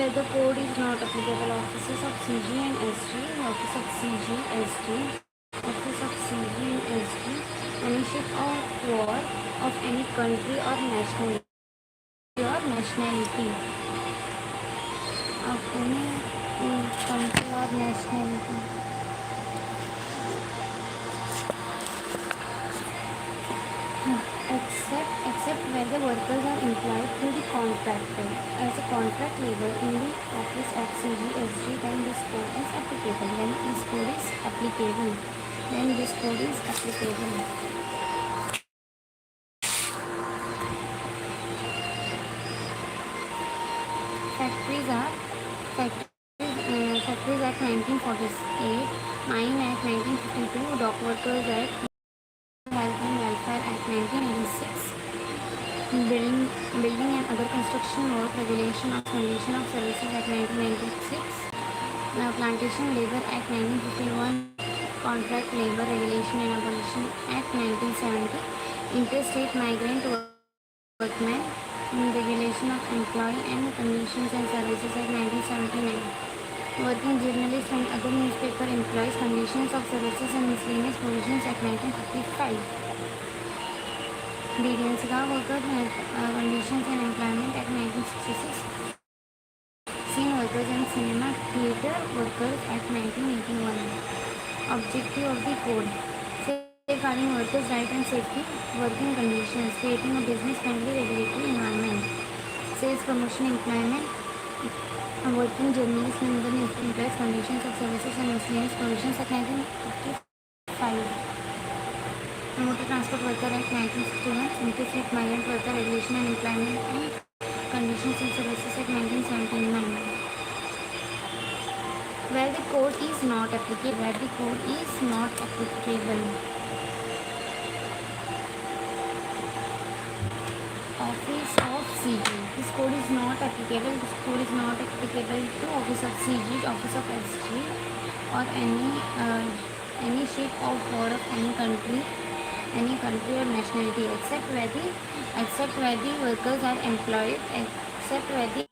where the code is not applicable. Offices of CG and SG, Office of CG, SG, Office of CG and SG, any ship or war of any country or nationality of any country or nationality. Except where the workers are employed through the contractor as a contract labor in the office of CGSG, then this code is applicable. Then this code is applicable. Factories Act 1948, Mine Act 1952, Dock Workers Act, Health and Welfare Act 1986. Building and other construction work regulation of condition of services Act 1996, Plantation Labor Act 1951, Contract Labor Regulation and Abolition Act 1970, Interstate Migrant Workmen Regulation of Employee and Conditions and Services Act 1979, Working Journalists and Other Newspaper Employees Conditions of Services and Miscellaneous Provisions Act 1955. Dienstknecht Worker Conditions and Employment Act 1966, Scene Workers and Cinema Theatre Workers Act 1981. Objective of the Code: safeguarding workers' rights and safety, working conditions, creating a business-friendly regulatory environment, sales promotion, employment, working journalists and other employees, conditions of services and miscellaneous provisions Act 1955. Motor Transport Worker Act 1961, Interstate Migrant Worker Regulation and Employment and Conditions and Services Act 1979. Where the code is not applicable. Office of CG. This code is not applicable. This code is not applicable to Office of CG, Office of SG, or any ship of war of any country or nationality, except where the workers are employed, except where the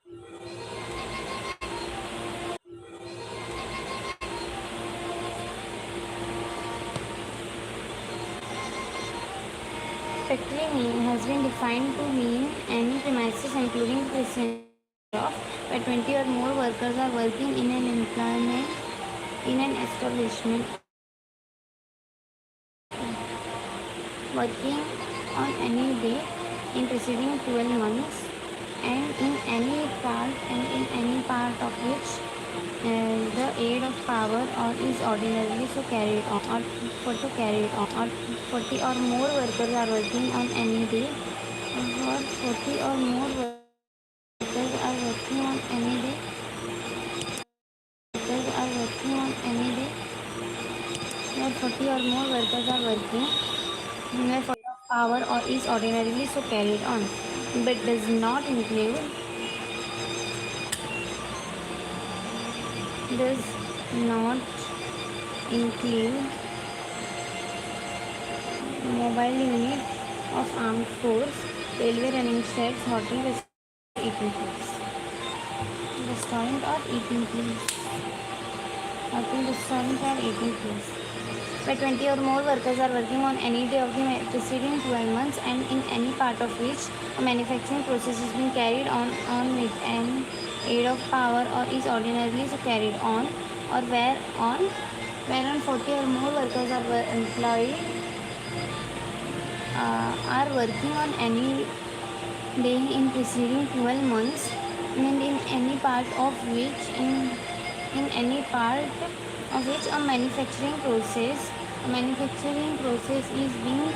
factory has been defined to mean any premises including the presence of where 20 or more workers are working in an establishment, working on any day in preceding 12 months and in any part of which the aid of power or is ordinarily so carried on or 40 or more workers are working on any day, or 40 or more workers are working on any day, where 40 or more workers are working where power or is ordinarily so carried on, but does not include mobile unit of armed force, railway running sheds, hotel, eating place, restaurant or eating place, where 20 or more workers are working on any day of the preceding 12 months and in any part of which a manufacturing process is being carried on with an aid of power or is ordinarily so carried on, or whereon 40 or more workers are employed are working on any day in preceding 12 months and in any part of which a manufacturing process is being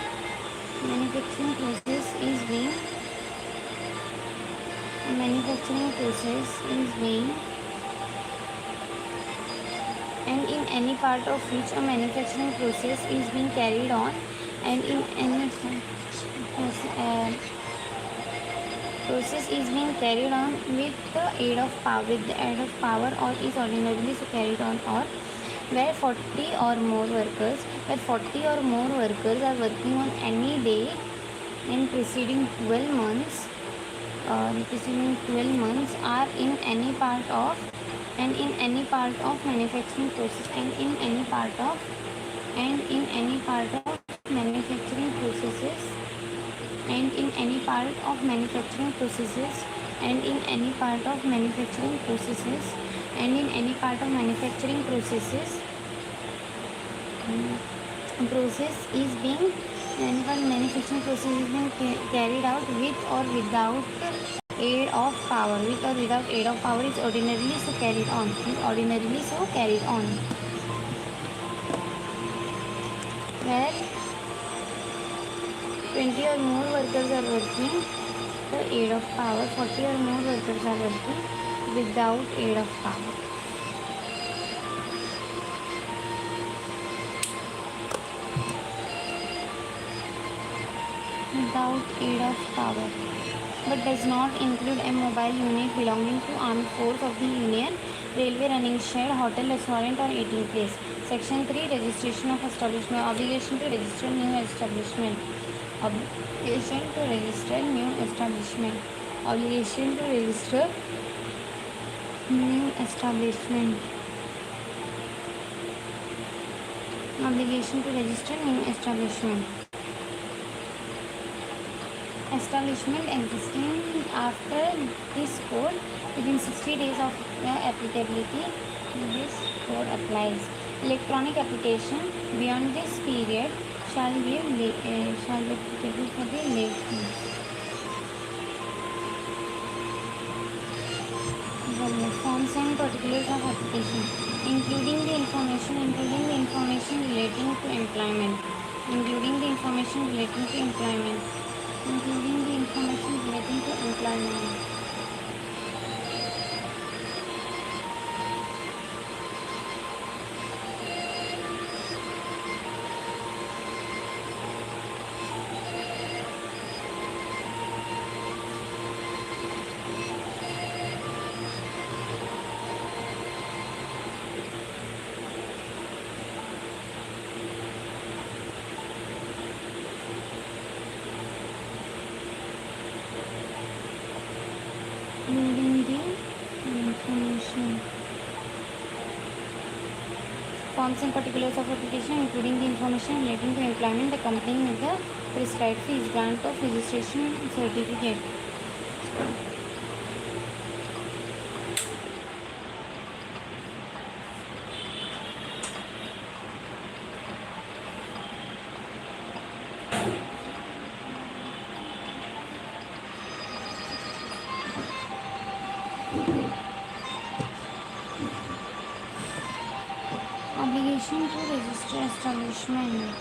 and in any part of which a manufacturing process is being carried on and in any process is being carried on with the aid of power or is ordinarily so carried on, or where 40 or more workers are working on any day in preceding 12 months preceding 12 months are in any part of and in any part of manufacturing process and in any part of manufacturing processes and in any part of manufacturing processes and in any part of manufacturing processes and in any part of manufacturing processes process is being and one manufacturing process is being carried out with or without aid of power. With or without aid of power is ordinarily so carried on. Where 20 or more workers are working with aid of power, 40 or more workers are working without aid of power. Without aid of power, but does not include a mobile unit belonging to armed force of the Union, railway running shed, hotel, restaurant or eating place. Section 3, registration of establishment. Obligation to register new establishment. Obligation to register new establishment. Obligation to register new establishment. Obligation to register new establishment. Establishment existing after this code within 60 days of the applicability, this code applies. Electronic application beyond this period shall be applicable for the late fees. Forms and particulars of application, including the information relating to employment, including the information relating to employment. Including the information. Forms and particulars of application, including the information relating to employment accompanying the prescribed fees. Grant of registration certificate. Obligation to register establishment.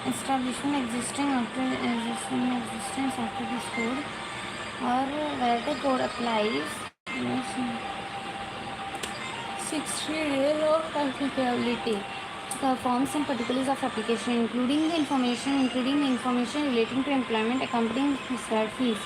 Establishment existence after this code or where the code applies. 60 days of applicability. The forms and particulars of application, including the information relating to employment accompanying prescribed fees.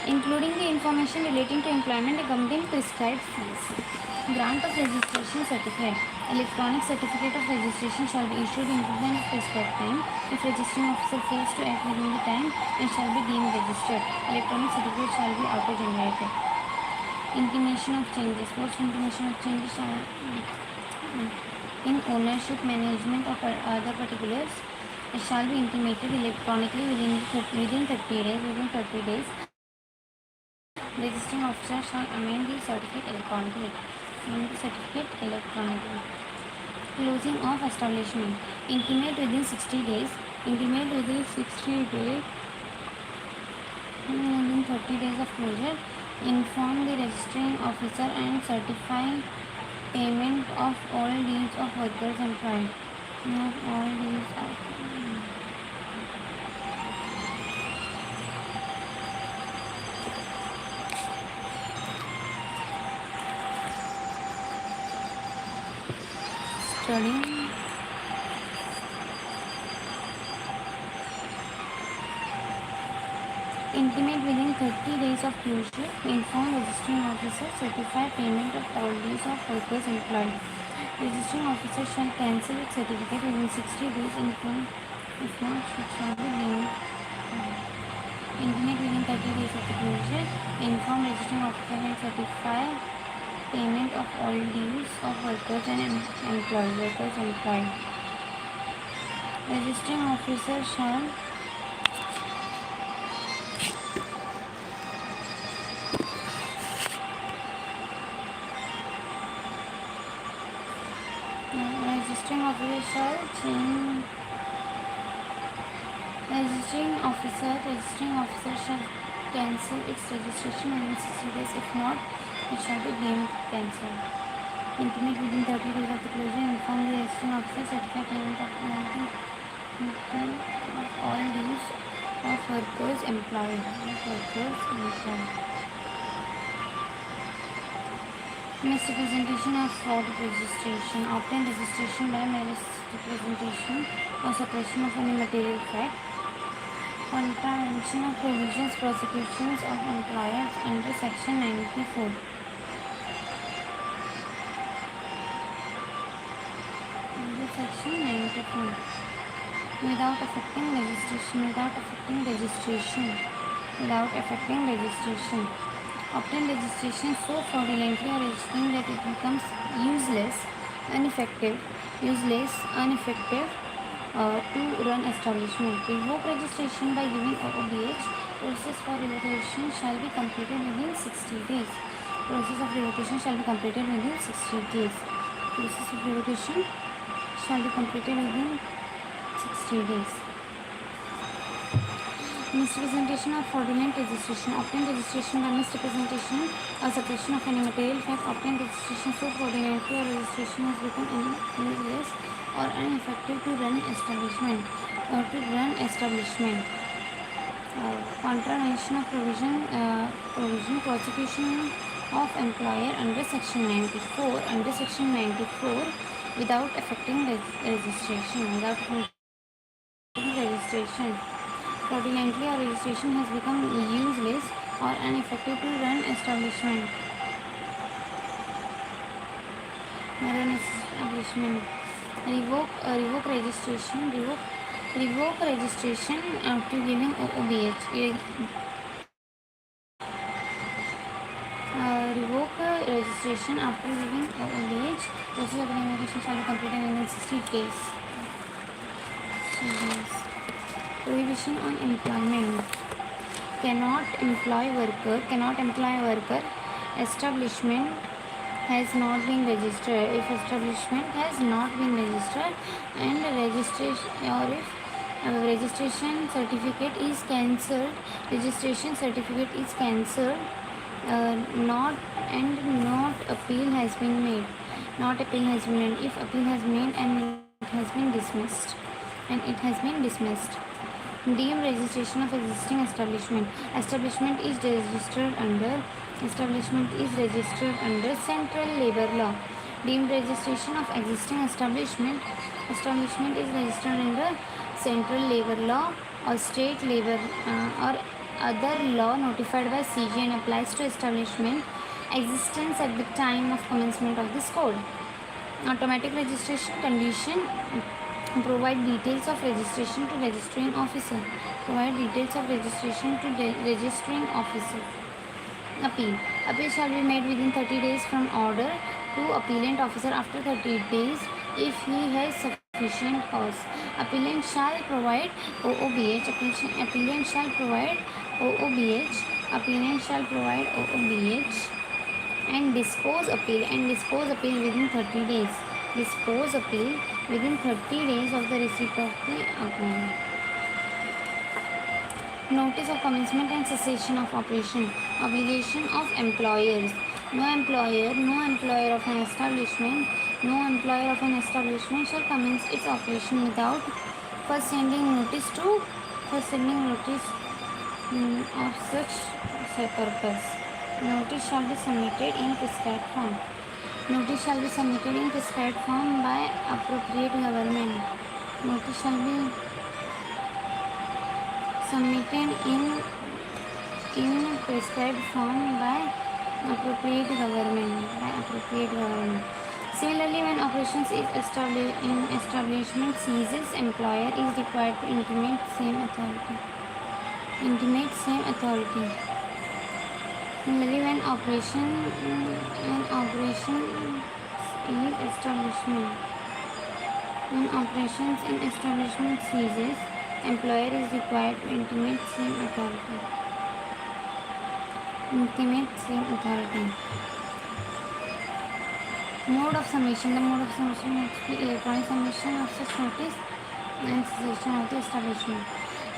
Including the information relating to employment accompanying prescribed fees. Grant of registration certificate. Electronic certificate of registration shall be issued in the prescribed time. If registering officer fails to act within the time, it shall be deemed registered. Electronic certificate shall be auto-generated. Intimation of changes. Post intimation of changes in ownership, management or other particulars, it shall be intimated electronically within 30 days. Registering officer shall amend the certificate electronically. Closing of establishment. Intimate within 60 days. Within 30 days of closure. Inform the registering officer and certify payment of all dues of workers employed. studying intimate within 30 days of closure, inform registering officer, certify payment of all dues of workers employed. Registering officer shall cancel its certificate within 60 days, inform if not, it shall be deemed intimate within 30 days of the closure, inform registering officer and certify payment of all dues of workers employed. Registering officer shall registering officer shall change registering officer shall cancel its registration within 60 days. If not, it shall be deemed cancelled. Intimate within 30 days of the closure, inform the registering officer, certify payment of all dues of workers employed. Misrepresentation of fraud registration. Obtain registration by misrepresentation or suppression of any material fact. Contravention of provisions, prosecutions of employers under Section 94. Under Section 94. Without affecting registration. Obtain registration so fraudulently or registering that it becomes useless, ineffective to run establishment. Revoke registration by giving OOBH. Process for revocation shall be completed within 60 days. Process of revocation shall be completed within 60 days. Process of revocation shall be completed within 60 days. Misrepresentation of fraudulent registration. Obtain registration by misrepresentation or suppression of any material fact. Obtain registration so fraudulently or registration has become useless or ineffective to run establishment. Contravention of provision prosecution of employer under Section 94 without affecting registration. Fraudulently or registration has become useless or ineffective to run establishment. Revoke registration after giving OOBH. Revoke registration after giving OOBH. Process of revocation shall be completed within 60 days. Prohibition on employment. Cannot employ worker. Establishment has not been registered. If establishment has not been registered and registration, or if registration certificate is cancelled, not appeal has been made. If appeal has made and it has been dismissed. Deemed registration of existing establishment. Establishment is registered under Central Labour Law. Deemed registration of existing establishment is registered under Central Labour Law or State Labour or other law notified by CG and applies to establishment existence at the time of commencement of this code. Automatic registration condition. Provide details of registration to registering officer. Appeal shall be made within 30 days from order to appellant officer after 30 days if he has sufficient cause. Appellant shall provide OOBH. Appellant shall provide OOBH and dispose appeal within 30 days. Within 30 days of the receipt of the appeal. Notice of commencement and cessation of operation. Obligation of employers. No employer of an establishment shall commence its operation without first sending notice of such purpose. Notice shall be submitted in prescribed form. Notice shall be submitted in prescribed form by appropriate government. Notice shall be submitted in prescribed form by appropriate government. Similarly, when operations is establishment ceases, employer is required to intimate same authority. Similarly, when operations in establishment ceases, employer is required to intimate same authority. Mode of submission. The mode of submission must be electronic submission of such notice and cessation of the establishment.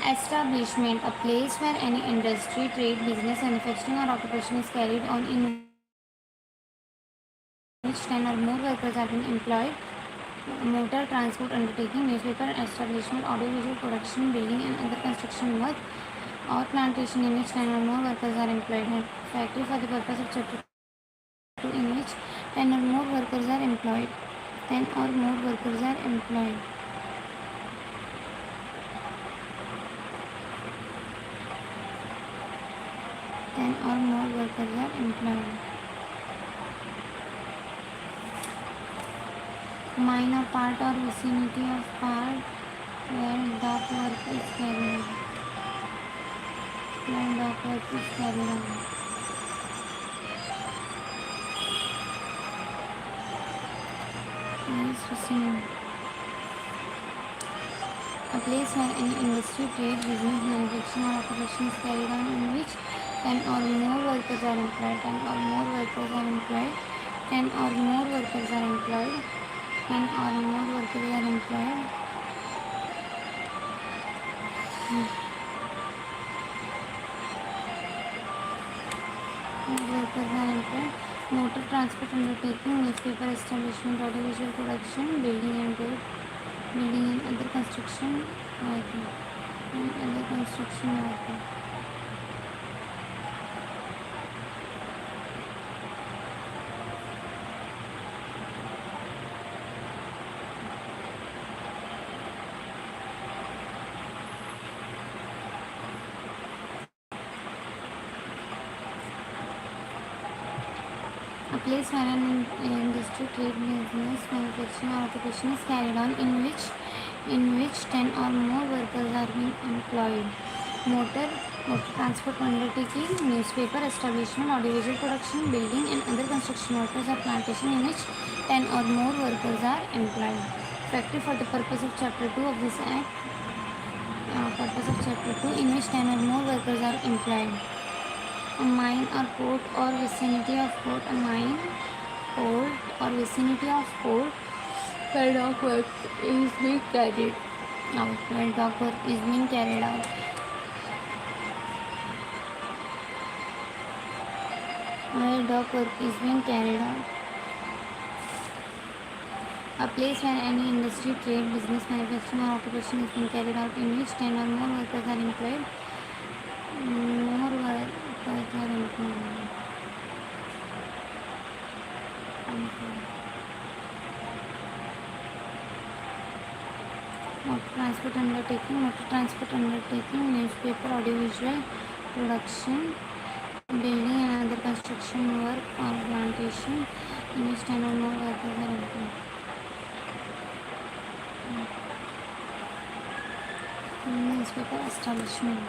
Establishment, a place where any industry, trade, business, manufacturing or occupation is carried on in which 10 or more workers have been employed. Motor transport undertaking, newspaper establishment, audiovisual production, building and other construction work or plantation in which 10 or more workers are employed. Factory for the purpose of chapter 2 in which 10 or more workers are employed. 10 or more workers are employed. Mine or part or vicinity of part where dock work is carried on. A place where any industry, trade, business, manufacturing or occupation is carried on in which 10 or more workers are employed. 10 or more workers are employed. 10 or more workers are employed. 10 or more workers are employed. Motor transport undertaking, newspaper establishment, audiovisual production, building and other construction work. A place where an industry, trade, business, manufacturing or occupation is carried on in which 10 or more workers are being employed. Motor transport undertaking, newspaper establishment, audiovisual production, building and other construction workers or plantation in which 10 or more workers are employed. Factory for the purpose of chapter 2 of this act, in which 10 or more workers are employed. A mine or port or vicinity of port. A mine, port or vicinity of port where dock work is being carried out. A place where any industry, trade, business, manufacturing or occupation is being carried out in which 10 or more workers are employed. Motor transport undertaking, newspaper, audiovisual production, building and other construction work or plantation in which 10 or more workers are employed. Newspaper establishment.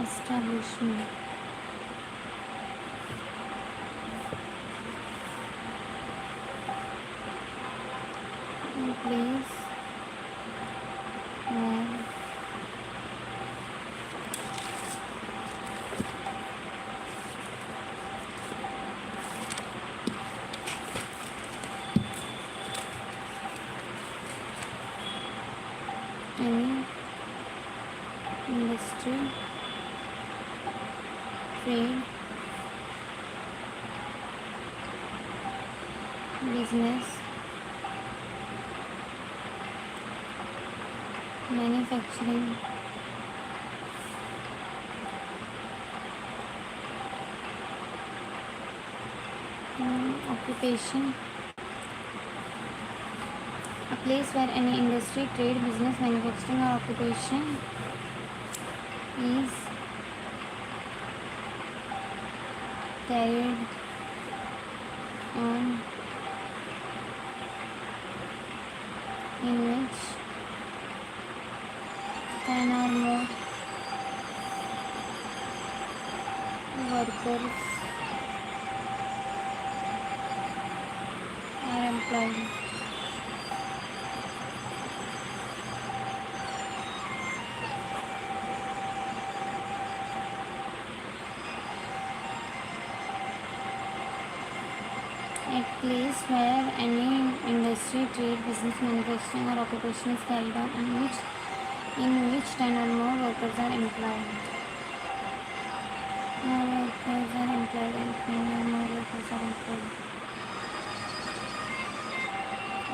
Establishment. any industry, trade, business, manufacturing, occupation, a place where any industry, trade, business, manufacturing or occupation is carried on, in which 10 or more workers are employed. A place where any industry, trade, business, manufacturing or occupation is carried on in which 10 or more workers are employed. More workers are employed and 10 or more workers are employed.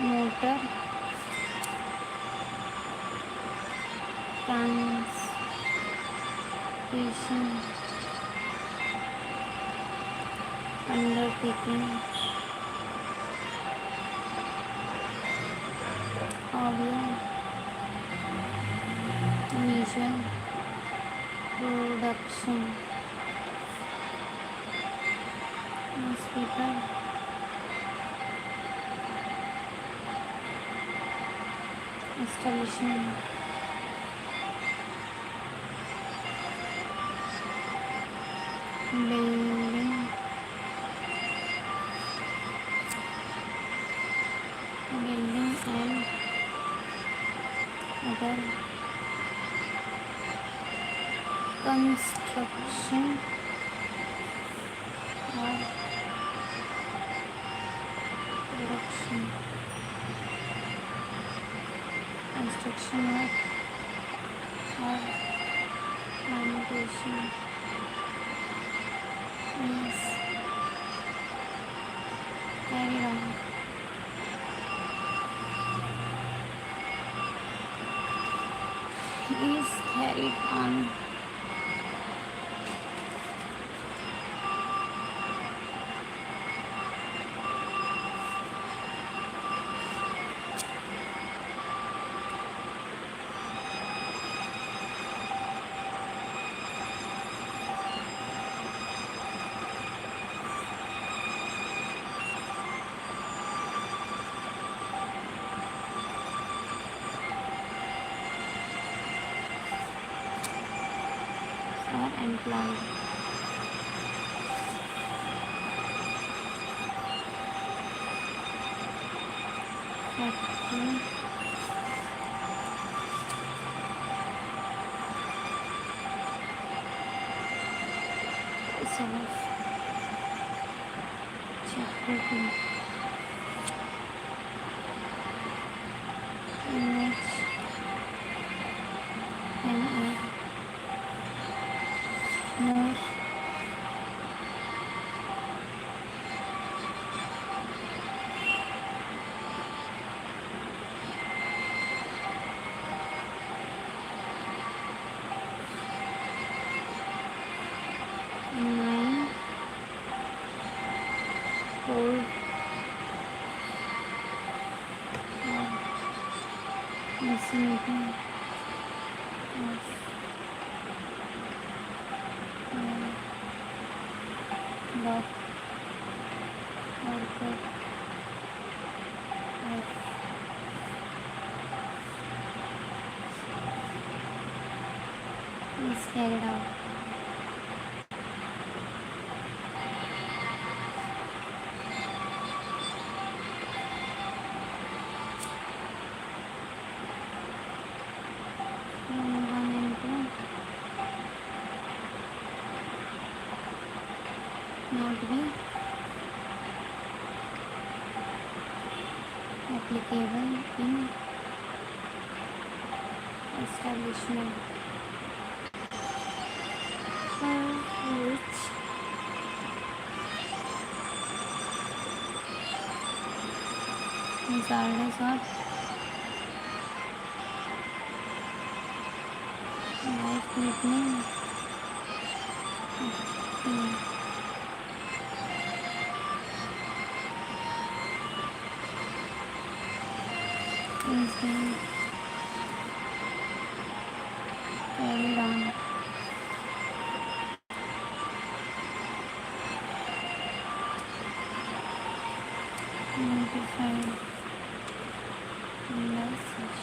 Motor, transportation, undertaking, audio, visual, production, hospital, establishment, building, and other construction or production, construction work or plantation is carried on or employed. Factory, reserve, chapter 2, image, and more nine fold vicinity of dock worker of is carried out. Move on into not be applicable in establishment which regardless of life threatening is being carried on. Notified message.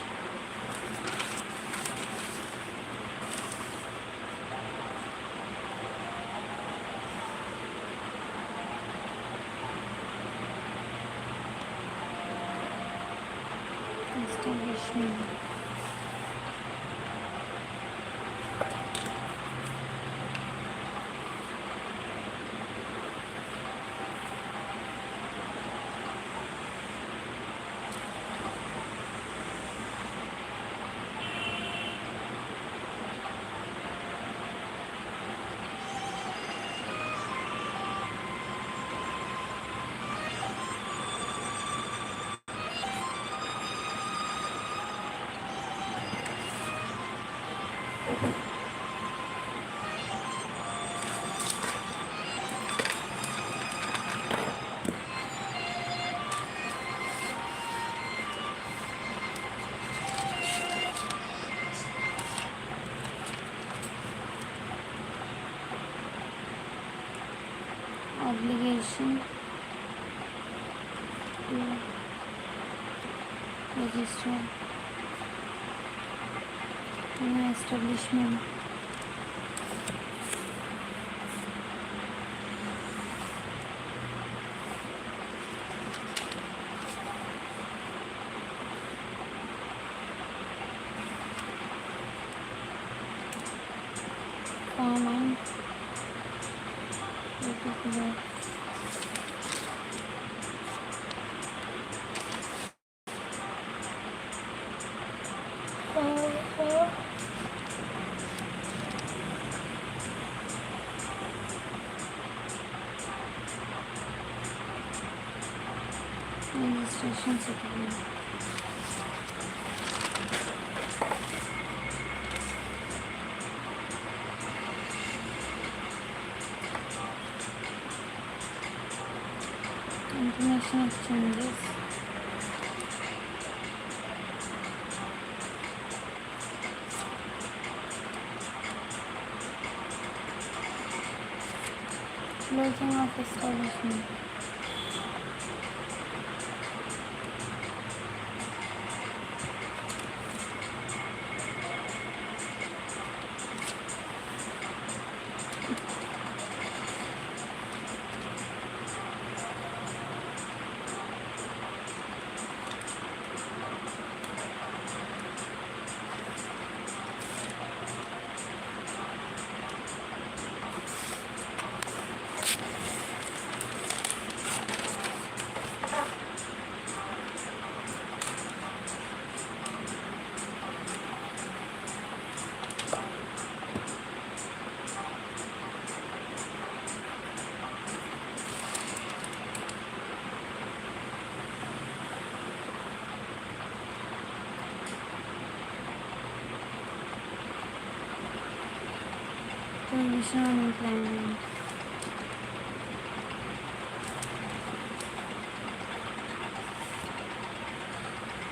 Establishment. Obligation to register in an establishment. Form and particular. Registration certificate. International exchanges. Closing of establishment. Prohibition on employment.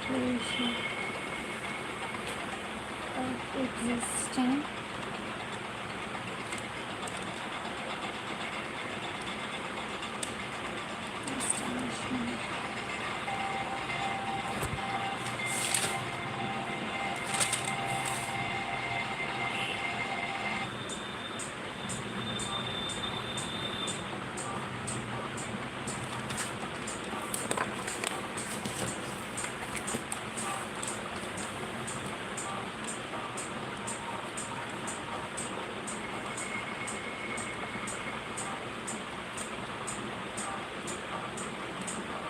Prohibition of existing establishment.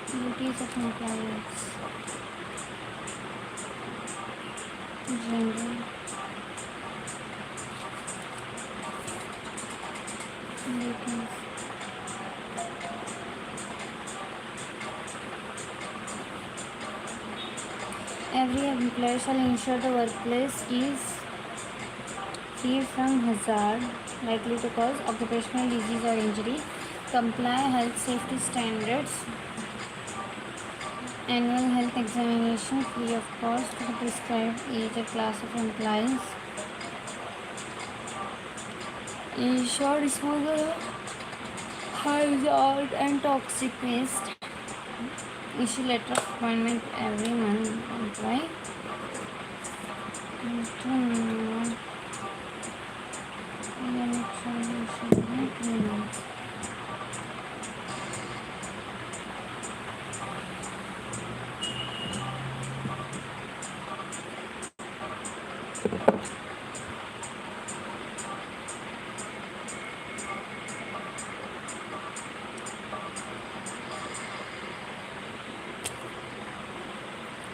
Duties of employers. General details. Every employer shall ensure the workplace is free from hazard likely to cause occupational disease or injury, comply health safety standards, annual health examination free of cost to the prescribed age or class of employees, ensure disposal of hazard and toxic waste, issue letter of appointment every month, employee.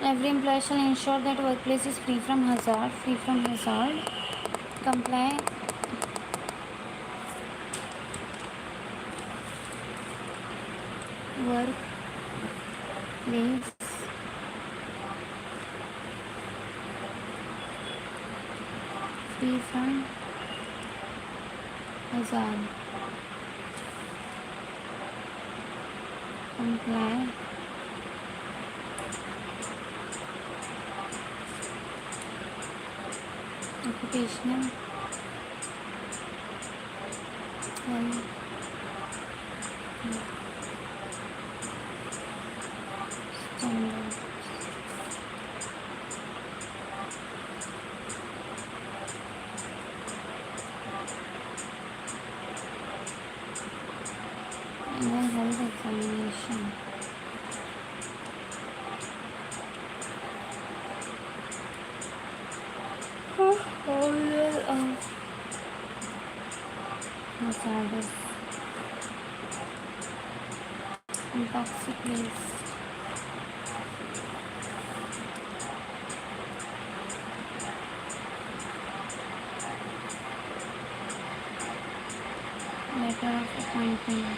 Every employer shall ensure that workplace is free from hazard, comply workplace free from hazard, comply occupational health standards. Annual health examination. Order of hazardous and toxic waste. Letter of appointment.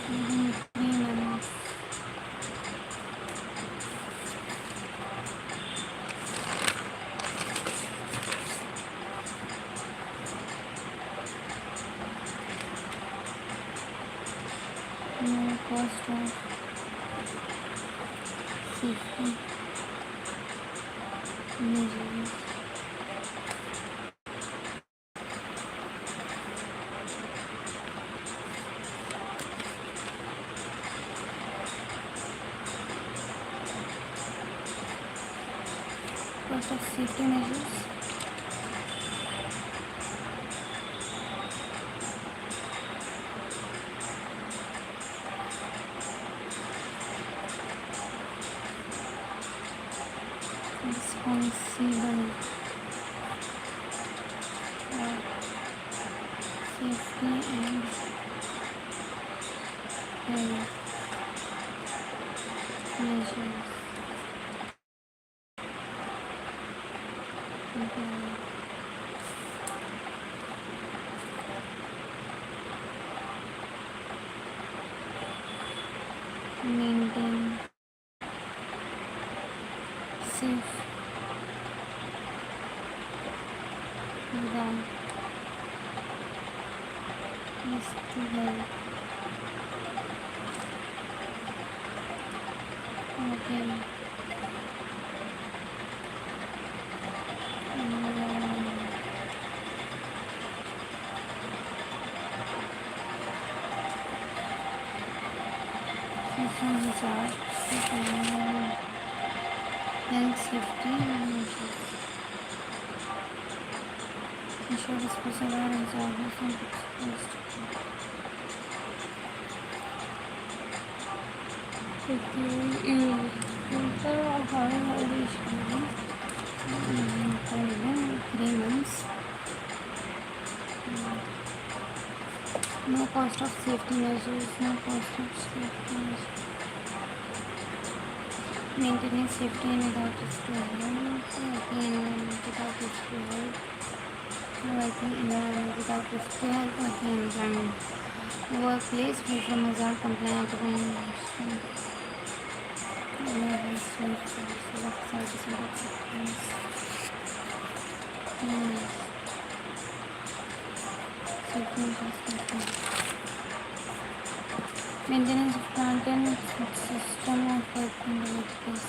Within 3 months. No cost of safety measures. Cost of safety measures. Responsible for safety and health measures. Maintain safe without risk to health. Okay. Hazard, health safety measures. Ensure disposal of hazardous and toxic waste. For 3 months. No cost of safety measures. No cost of safety measures. Maintenance, safety and without risk to health, working environment without risk to health, working environment without risk to health, working environment. Workplace free from hazard, compliant organization, levels, service and acceptance. Safety and trust. Maintenance of plant and system of work in the workplace.